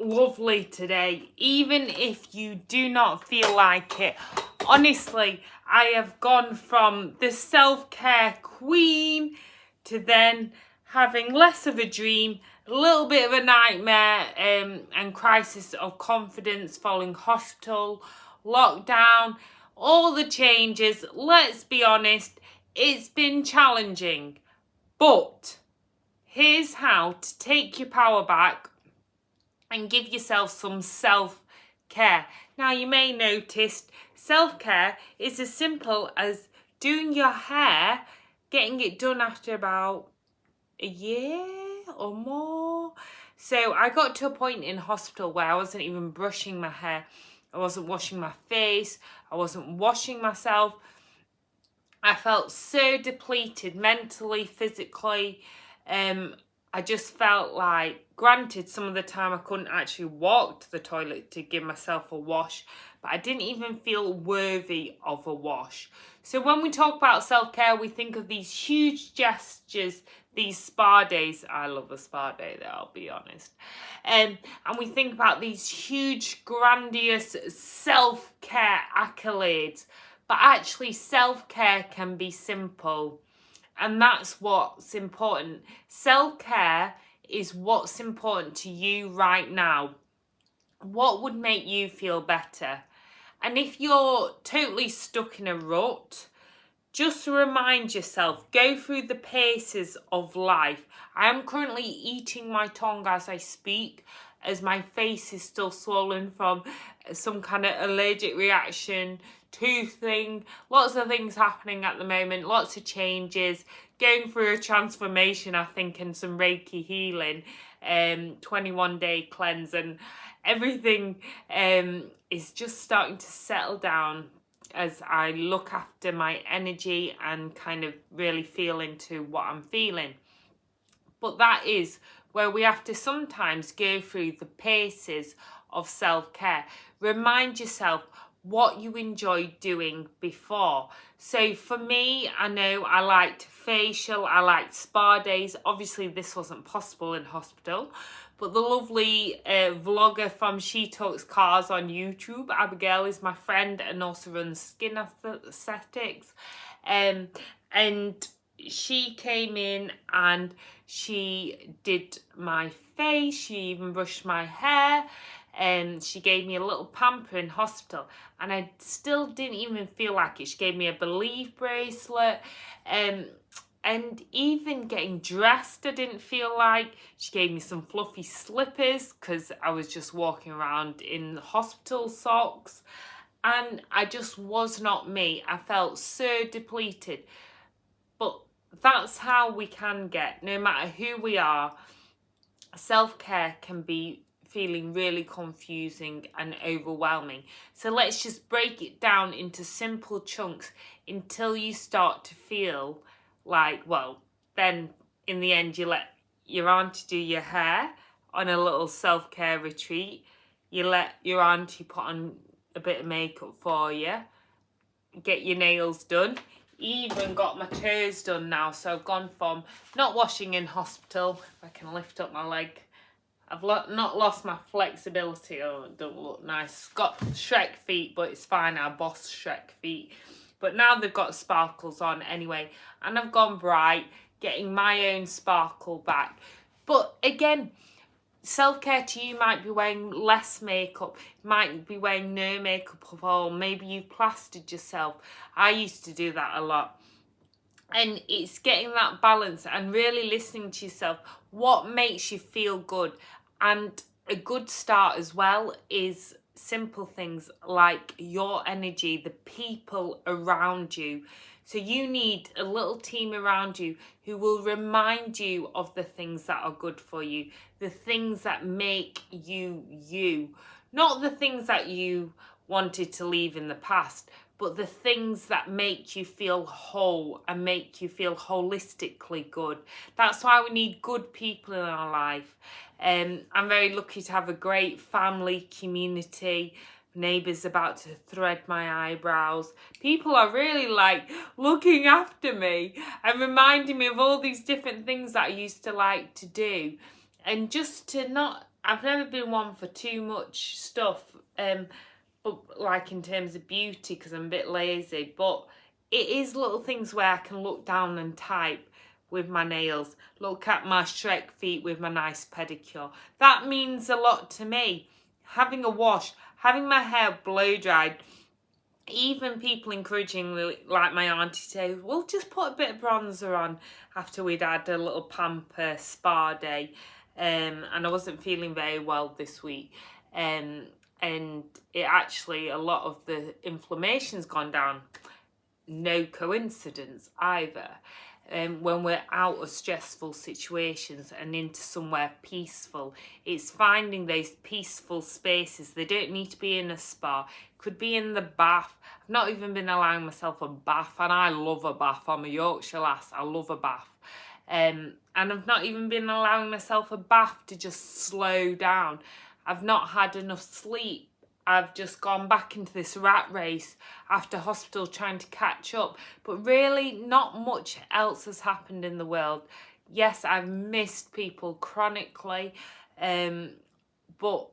lovely today, even if you do not feel like it. Honestly, I have gone from the self-care queen to then having less of a dream, a little bit of a nightmare, and crisis of confidence following hospital, lockdown, all the changes. Let's be honest, it's been challenging, but here's how to take your power back and give yourself some self-care. Now, you may notice self-care is as simple as doing your hair, getting it done after about a year or more. So I got to a point in hospital where I wasn't even brushing my hair. I wasn't washing my face. I wasn't washing myself. I felt so depleted mentally, physically. I just felt like, granted, some of the time I couldn't actually walk to the toilet to give myself a wash, but I didn't even feel worthy of a wash. So when we talk about self-care, we think of these huge gestures, these spa days. I love a spa day there, I'll be honest. And we think about these huge, grandiose self-care accolades. But actually, self-care can be simple. And that's what's important. Self-care is what's important to you right now. What would make you feel better? And if you're totally stuck in a rut, just remind yourself, go through the paces of life. I am currently eating my tongue as I speak, as my face is still swollen from some kind of allergic reaction, tooth thing, lots of things happening at the moment, lots of changes, going through a transformation, I think, and some Reiki healing, 21-day cleanse, and everything is just starting to settle down as I look after my energy and kind of really feel into what I'm feeling. But that is where we have to sometimes go through the paces of self-care. Remind yourself what you enjoyed doing before. So for me, I know I liked facial, I liked spa days. Obviously this wasn't possible in hospital, but the lovely vlogger from She Talks Cars on YouTube, Abigail, is my friend and also runs Skin Aesthetics. And she came in and she did my face, she even brushed my hair, and she gave me a little pamper in hospital, and I still didn't even feel like it. She gave me a Believe bracelet, and even getting dressed I didn't feel like. She gave me some fluffy slippers because I was just walking around in hospital socks, and I just was not me. I felt so depleted. But that's how we can get, no matter who we are. Self-care can be feeling really confusing and overwhelming. So let's just break it down into simple chunks until you start to feel like, well, then in the end you let your auntie do your hair on a little self-care retreat. You let your auntie put on a bit of makeup for you, get your nails done. Even got my toes done now, so I've gone from not washing in hospital, if I can lift up my leg. I've not lost my flexibility. Oh, it don't look nice. It's got Shrek feet, but it's fine. I boss Shrek feet. But now they've got sparkles on anyway. And I've gone bright, getting my own sparkle back. But again, self-care to you might be wearing less makeup, might be wearing no makeup at all. Maybe you've plastered yourself. I used to do that a lot. And it's getting that balance and really listening to yourself. What makes you feel good? And a good start as well is simple things like your energy, the people around you. So you need a little team around you who will remind you of the things that are good for you, the things that make you you, not the things that you wanted to leave in the past, but the things that make you feel whole and make you feel holistically good. That's why we need good people in our life. I'm very lucky to have a great family, community, neighbours about to thread my eyebrows. People are really like looking after me and reminding me of all these different things that I used to like to do. And just to not I've never been one for too much stuff, but like in terms of beauty, because I'm a bit lazy. But it is little things where I can look down and type with my nails, look at my Shrek feet with my nice pedicure. That means a lot to me. Having a wash, having my hair blow dried, even people encouragingly, like my auntie, say, "We'll just put a bit of bronzer on," after we'd had a little pamper spa day, and I wasn't feeling very well this week, and it actually, a lot of the inflammation's gone down. No coincidence either. When we're out of stressful situations and into somewhere peaceful, it's finding those peaceful spaces. They don't need to be in a spa, could be in the bath. I've not even been allowing myself a bath, and I love a bath. I'm a Yorkshire lass, I love a bath. And I've not even been allowing myself a bath to just slow down. I've not had enough sleep. I've just gone back into this rat race after hospital trying to catch up. But really, not much else has happened in the world. Yes, I've missed people chronically, but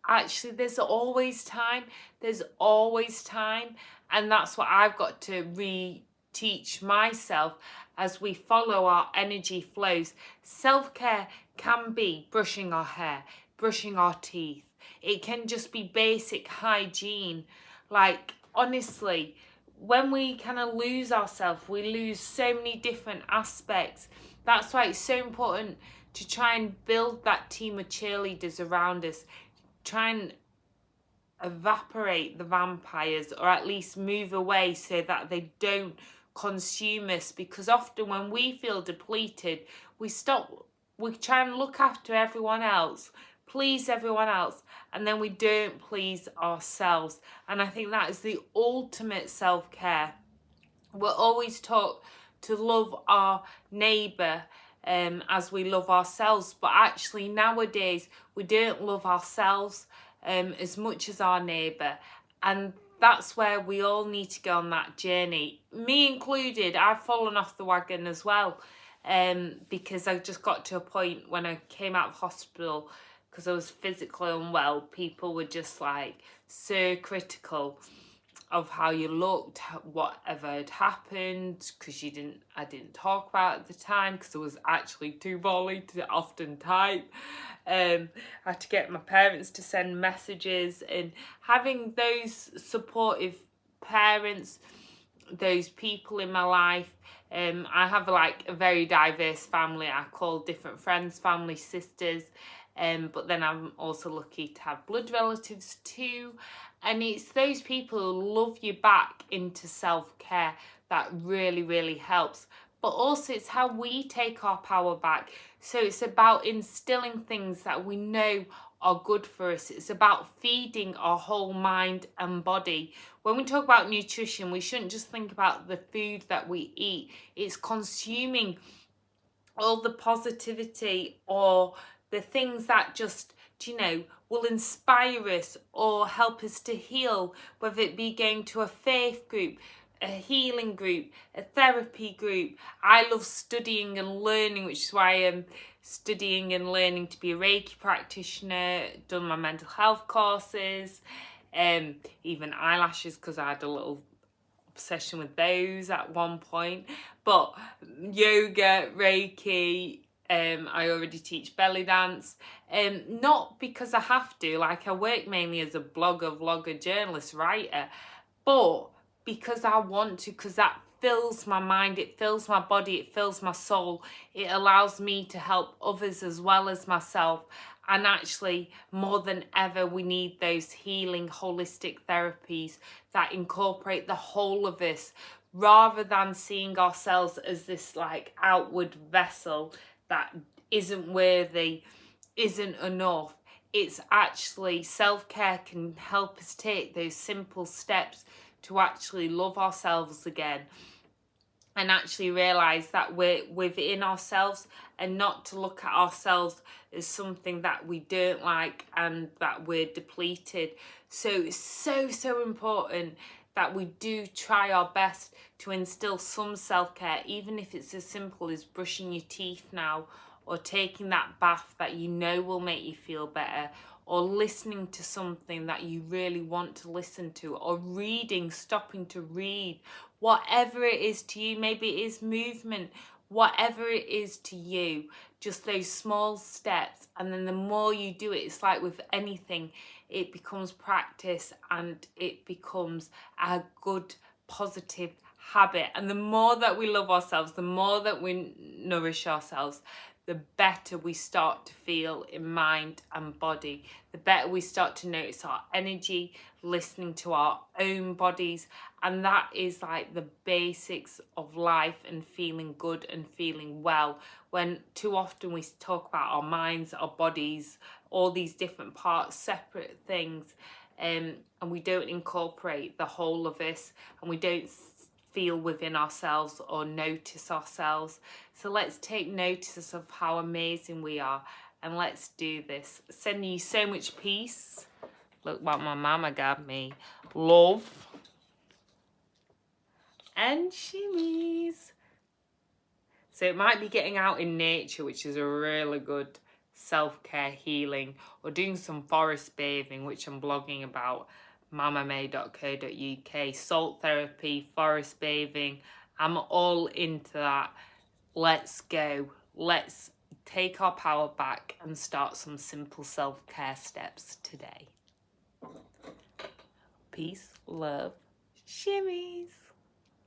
actually there's always time. There's always time. And that's what I've got to reteach myself as we follow our energy flows. Self-care can be brushing our hair, brushing our teeth. It can just be basic hygiene. Like, honestly, when we kind of lose ourselves, we lose so many different aspects. That's why it's so important to try and build that team of cheerleaders around us. Try and evaporate the vampires, or at least move away so that they don't consume us. Because often when we feel depleted, we try and look after everyone else, please everyone else, and then we don't please ourselves. And I think that is the ultimate self-care. We're always taught to love our neighbour as we love ourselves, but actually nowadays we don't love ourselves as much as our neighbour. And that's where we all need to go on that journey, me included. I've fallen off the wagon as well, because I just got to a point when I came out of hospital, because I was physically unwell, people were just like so critical of how you looked, whatever had happened, because I didn't talk about it at the time because I was actually too poorly to often type. I had to get my parents to send messages, and having those supportive parents, those people in my life. I have like a very diverse family. I call different friends family, sisters. But then I'm also lucky to have blood relatives too. And it's those people who love you back into self-care that really, really helps. But also it's how we take our power back. So it's about instilling things that we know are good for us. It's about feeding our whole mind and body. When we talk about nutrition, we shouldn't just think about the food that we eat. It's consuming all the positivity or the things that just, will inspire us or help us to heal, whether it be going to a faith group, a healing group, a therapy group. I love studying and learning, which is why I'm studying and learning to be a Reiki practitioner, done my mental health courses, even eyelashes, because I had a little obsession with those at one point. But yoga, Reiki, I already teach belly dance, not because I have to, like I work mainly as a blogger, vlogger, journalist, writer, but because I want to, because that fills my mind, it fills my body, it fills my soul, it allows me to help others as well as myself. And actually, more than ever, we need those healing, holistic therapies that incorporate the whole of us, rather than seeing ourselves as this like outward vessel that isn't worthy, isn't enough. It's actually, self-care can help us take those simple steps to actually love ourselves again, and actually realise that we're within ourselves, and not to look at ourselves as something that we don't like and that we're depleted. So it's so important that we do try our best to instill some self-care, even if it's as simple as brushing your teeth now, or taking that bath that you know will make you feel better, or listening to something that you really want to listen to, or reading, stopping to read, whatever it is to you. Maybe it is movement, whatever it is to you, just those small steps. And then the more you do it, it's like with anything, it becomes practice and it becomes a good, positive habit. And the more that we love ourselves, the more that we nourish ourselves, the better we start to feel in mind and body, the better we start to notice our energy, listening to our own bodies. And that is like the basics of life and feeling good and feeling well. When too often we talk about our minds, our bodies, all these different parts, separate things, and we don't incorporate the whole of this, and we don't feel within ourselves or notice ourselves. So let's take notice of how amazing we are, and let's do this. Sending you so much peace. Look what my mama got me. Love and shimmies. So it might be getting out in nature, which is a really good self-care healing, or doing some forest bathing, which I'm blogging about, mamamay.co.uk, salt therapy, forest bathing. I'm all into that. Let's go. Let's take our power back and start some simple self-care steps today. Peace, love, shimmies,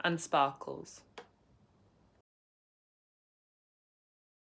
and sparkles.